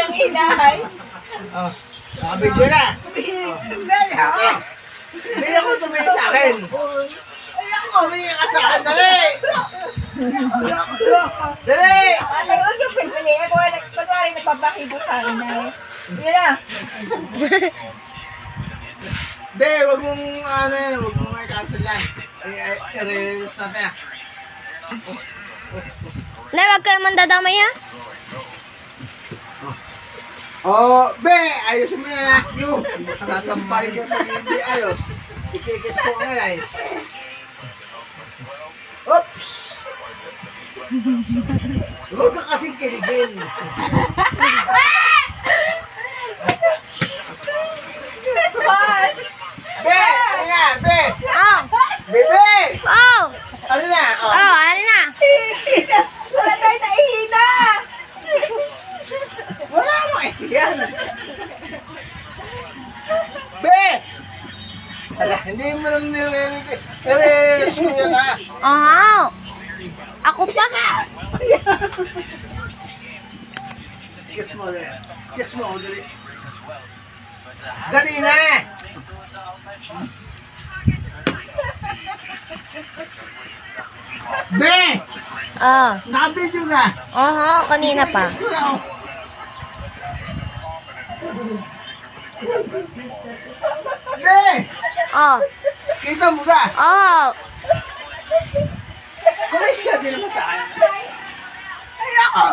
ng inahay. Oh, naka-video na. Oh. Hindi ako tumingin sa akin. Tumingin ka sa akin, dali! Dali! Atay, huwag yung pinpili. Ako, kunwari nagpapakibo sa akin na eh. Yun na. Hindi, wag mong ano yan, wag mong i-cancel yan. I-release natin yan. Nay, wag kayo mandadamay ha. Oh, be, ayusin mo yan ha. Sasampay ko sa hindi ayos. Ikikis ko ang alay. Oops! Huwag ka kasing kiligin. What? Be, ano na, be? Oh! Bebe! Oh! Ano na? Oh, ano na? Wala tayo naihina. Wala mo eh. Yan. Be! Ala, hindi mo lang nire-release ko yan ha. Oh! Ako pa. Kiss mo, be. Kiss mo, dali. Dali na! Be! Oh. Naka-video na. Kanina pa. Kiss ko na, oh. Be! Oh. Kita mo ba? Oh. Kumis ka din naman sa akin. Ayoko.